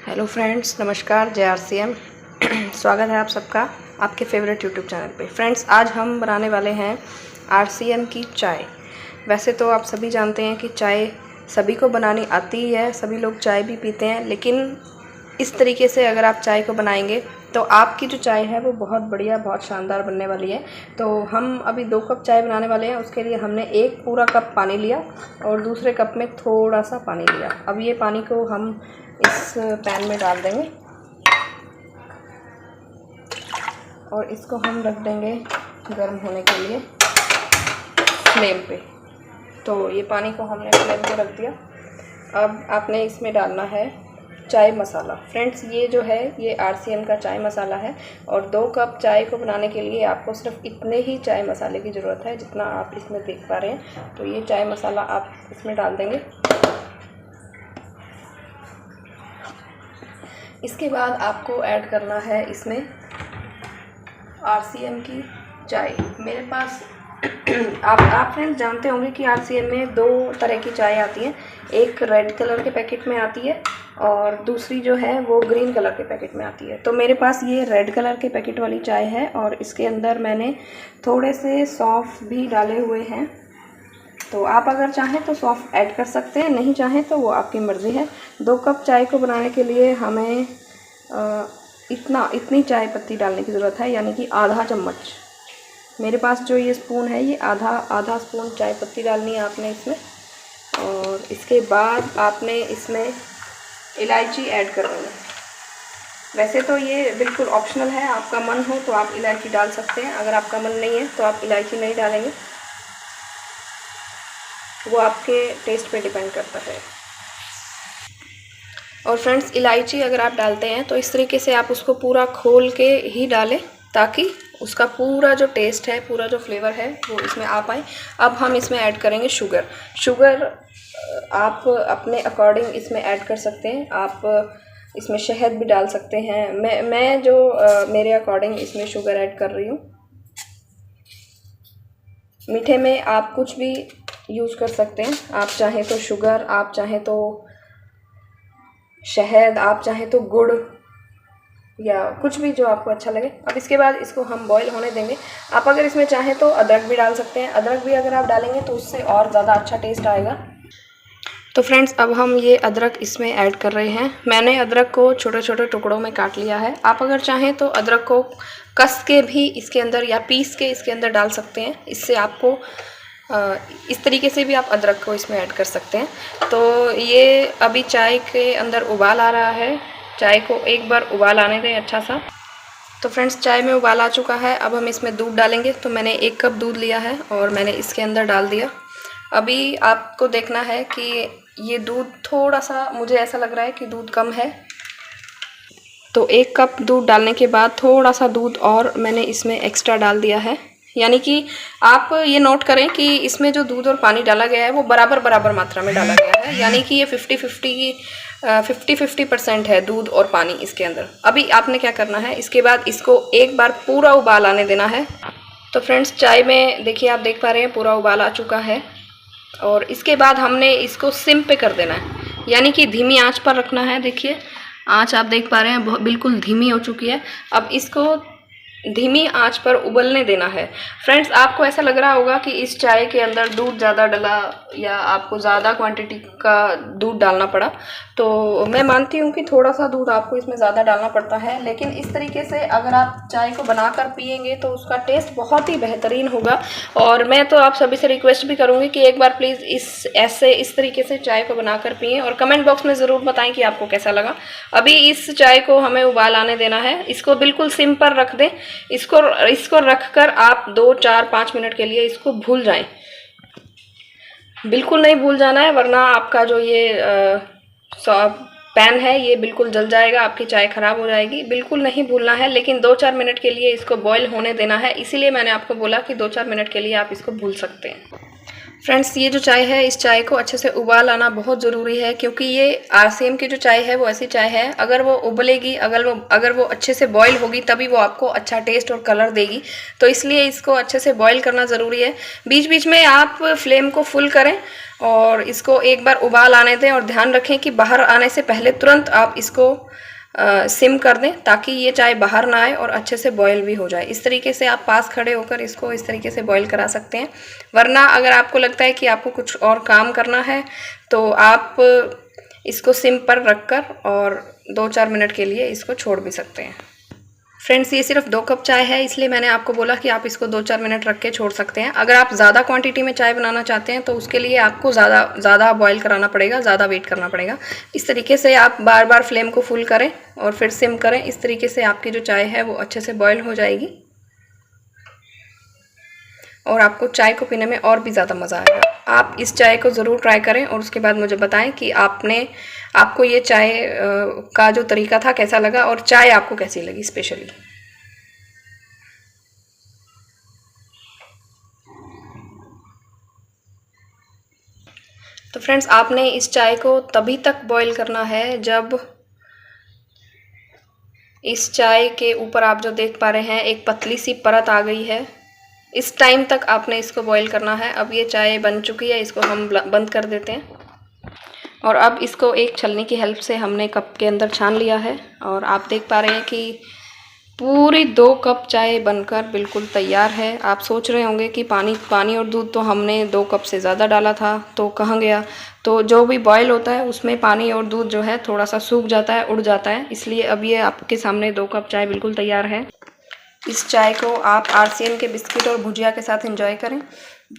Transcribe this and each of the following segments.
Hello friends, नमस्कार। JRCM स्वागत है आप सबका आपके फेवरेट यूट्यूब चैनल पे। फ्रेंड्स, आज हम बनाने वाले हैं RCM की चाय। वैसे तो आप सभी जानते हैं कि चाय सभी को बनानी आती ही है, सभी लोग चाय भी पीते हैं, लेकिन इस तरीके से अगर आप चाय को बनाएंगे तो आपकी जो चाय है वो बहुत बढ़िया, बहुत शानदार बनने वाली है। तो हम अभी 2 कप चाय बनाने वाले हैं। उसके लिए हमने 1 पूरा कप पानी लिया और दूसरे कप में थोड़ा सा पानी लिया। अब ये पानी को हम इस पैन में डाल देंगे और इसको हम रख देंगे गर्म होने के लिए फ्लेम पे। तो ये पानी को हमने फ्लेम पे रख दिया। अब आपने इसमें डालना है चाय मसाला। फ्रेंड्स, ये जो है ये RCM का चाय मसाला है और 2 कप चाय को बनाने के लिए आपको सिर्फ इतने ही चाय मसाले की ज़रूरत है जितना आप इसमें देख पा रहे हैं। तो ये चाय मसाला आप इसमें डाल देंगे। इसके बाद आपको ऐड करना है इसमें RCM की चाय। मेरे पास आप फ्रेंड्स जानते होंगे कि RCM में 2 तरह की चाय आती है। एक रेड कलर के पैकेट में आती है और दूसरी जो है वो ग्रीन कलर के पैकेट में आती है। तो मेरे पास ये रेड कलर के पैकेट वाली चाय है और इसके अंदर मैंने थोड़े से सौंफ भी डाले हुए हैं। तो आप अगर चाहें तो सौंफ ऐड कर सकते हैं, नहीं चाहें तो वो आपकी मर्ज़ी है। 2 कप चाय को बनाने के लिए हमें इतनी चाय पत्ती डालने की ज़रूरत है, यानी कि आधा चम्मच। मेरे पास जो ये स्पून है ये आधा स्पून चाय पत्ती डालनी है आपने इसमें। और इसके बाद आपने इसमें इलायची ऐड कर देनी है। वैसे तो ये बिल्कुल ऑप्शनल है, आपका मन हो तो आप इलायची डाल सकते हैं, अगर आपका मन नहीं है तो आप इलायची नहीं डालेंगे, वो आपके टेस्ट पे डिपेंड करता है। और फ्रेंड्स, इलायची अगर आप डालते हैं तो इस तरीके से आप उसको पूरा खोल के ही डालें ताकि उसका पूरा जो टेस्ट है, पूरा जो फ्लेवर है वो इसमें आ पाए। अब हम इसमें ऐड करेंगे शुगर आप अपने अकॉर्डिंग इसमें ऐड कर सकते हैं। आप इसमें शहद भी डाल सकते हैं। मैं जो मेरे अकॉर्डिंग इसमें शुगर ऐड कर रही हूँ। मीठे में आप कुछ भी यूज़ कर सकते हैं। आप चाहें तो शुगर, आप चाहें तो शहद, आप चाहें तो गुड़, या कुछ भी जो आपको अच्छा लगे। अब इसके बाद इसको हम बॉईल होने देंगे। आप अगर इसमें चाहें तो अदरक भी डाल सकते हैं। अदरक भी अगर आप डालेंगे तो उससे और ज़्यादा अच्छा टेस्ट आएगा। तो फ्रेंड्स, अब हम ये अदरक इसमें ऐड कर रहे हैं। मैंने अदरक को छोटे छोटे टुकड़ों में काट लिया है। आप अगर चाहें तो अदरक को कस के भी इसके अंदर या पीस के इसके अंदर डाल सकते हैं। इससे आपको इस तरीके से भी आप अदरक को इसमें ऐड कर सकते हैं। तो ये अभी चाय के अंदर उबाल आ रहा है। चाय को एक बार उबाल आने दें अच्छा सा। तो फ्रेंड्स, चाय में उबाल आ चुका है। अब हम इसमें दूध डालेंगे। तो मैंने 1 कप दूध लिया है और मैंने इसके अंदर डाल दिया। अभी आपको देखना है कि ये दूध थोड़ा सा, मुझे ऐसा लग रहा है कि दूध कम है। तो 1 कप दूध डालने के बाद थोड़ा सा दूध और मैंने इसमें एक्स्ट्रा डाल दिया है। यानी कि आप ये नोट करें कि इसमें जो दूध और पानी डाला गया है वो बराबर मात्रा में डाला गया है। यानी कि ये 50-50% है दूध और पानी इसके अंदर। अभी आपने क्या करना है, इसके बाद इसको एक बार पूरा उबाल आने देना है। तो फ्रेंड्स, चाय में देखिए, आप देख पा रहे हैं पूरा उबाल आ चुका है। और इसके बाद हमने इसको सिम पे कर देना है, यानी कि धीमी आंच पर रखना है। देखिए, आंच आप देख पा रहे हैं बिल्कुल धीमी हो चुकी है। अब इसको धीमी आंच पर उबलने देना है। फ्रेंड्स, आपको ऐसा लग रहा होगा कि इस चाय के अंदर दूध ज़्यादा डला या आपको ज़्यादा क्वांटिटी का दूध डालना पड़ा। तो मैं मानती हूँ कि थोड़ा सा दूध आपको इसमें ज़्यादा डालना पड़ता है, लेकिन इस तरीके से अगर आप चाय को बनाकर पिएंगे तो उसका टेस्ट बहुत ही बेहतरीन होगा। और मैं तो आप सभी से रिक्वेस्ट भी करूँगी कि एक बार प्लीज़ इस तरीके से चाय को बनाकर पिएँ और कमेंट बॉक्स में ज़रूर बताएं कि आपको कैसा लगा। अभी इस चाय को हमें उबाल आने देना है। इसको बिल्कुल सिम पर रख दें। इसको रखकर आप 2, 4, 5 मिनट के लिए इसको भूल जाएं। बिल्कुल नहीं भूल जाना है, वरना आपका जो ये पैन है ये बिल्कुल जल जाएगा, आपकी चाय ख़राब हो जाएगी। बिल्कुल नहीं भूलना है, लेकिन 2-4 मिनट के लिए इसको बॉईल होने देना है। इसीलिए मैंने आपको बोला कि 2-4 मिनट के लिए आप इसको भूल सकते हैं। फ्रेंड्स, ये जो चाय है, इस चाय को अच्छे से उबाल आना बहुत ज़रूरी है, क्योंकि ये आरसीएम की जो चाय है वो ऐसी चाय है, अगर वो उबलेगी, अगर वो अच्छे से बॉईल होगी तभी वो आपको अच्छा टेस्ट और कलर देगी। तो इसलिए इसको अच्छे से बॉईल करना ज़रूरी है। बीच बीच में आप फ्लेम को फुल करें और इसको एक बार उबाल आने दें, और ध्यान रखें कि बाहर आने से पहले तुरंत आप इसको सिम कर दें, ताकि ये चाय बाहर ना आए और अच्छे से बॉयल भी हो जाए। इस तरीके से आप पास खड़े होकर इसको इस तरीके से बॉयल करा सकते हैं। वरना अगर आपको लगता है कि आपको कुछ और काम करना है तो आप इसको सिम पर रखकर और 2-4 मिनट के लिए इसको छोड़ भी सकते हैं। फ्रेंड्स, ये सिर्फ 2 कप चाय है, इसलिए मैंने आपको बोला कि आप इसको 2-4 मिनट रख के छोड़ सकते हैं। अगर आप ज़्यादा क्वांटिटी में चाय बनाना चाहते हैं तो उसके लिए आपको ज़्यादा बॉईल कराना पड़ेगा, ज़्यादा वेट करना पड़ेगा। इस तरीके से आप बार बार फ्लेम को फुल करें और फिर सिम करें। इस तरीके से आपकी जो चाय है वो अच्छे से बॉईल हो जाएगी और आपको चाय को पीने में और भी ज़्यादा मज़ा आएगा। आप इस चाय को ज़रूर ट्राई करें और उसके बाद मुझे बताएं कि आपको ये चाय का जो तरीका था कैसा लगा, और चाय आपको कैसी लगी स्पेशली। तो फ्रेंड्स, आपने इस चाय को तभी तक बॉईल करना है जब इस चाय के ऊपर आप जो देख पा रहे हैं एक पतली सी परत आ गई है। इस टाइम तक आपने इसको बॉईल करना है। अब ये चाय बन चुकी है, इसको हम बंद कर देते हैं और अब इसको एक छलनी की हेल्प से हमने कप के अंदर छान लिया है और आप देख पा रहे हैं कि पूरी 2 कप चाय बनकर बिल्कुल तैयार है। आप सोच रहे होंगे कि पानी और दूध तो हमने 2 कप से ज़्यादा डाला था, तो कहाँ गया। तो जो भी बॉयल होता है उसमें पानी और दूध जो है थोड़ा सा सूख जाता है, उड़ जाता है, इसलिए अब ये आपके सामने 2 कप चाय बिल्कुल तैयार है। इस चाय को आप आरसीएम के बिस्किट और भुजिया के साथ एंजॉय करें।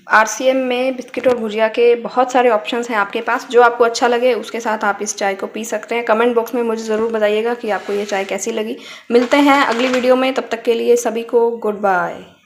आरसीएम में बिस्किट और भुजिया के बहुत सारे ऑप्शंस हैं आपके पास, जो आपको अच्छा लगे उसके साथ आप इस चाय को पी सकते हैं। कमेंट बॉक्स में मुझे ज़रूर बताइएगा कि आपको ये चाय कैसी लगी। मिलते हैं अगली वीडियो में, तब तक के लिए सभी को गुड बाय।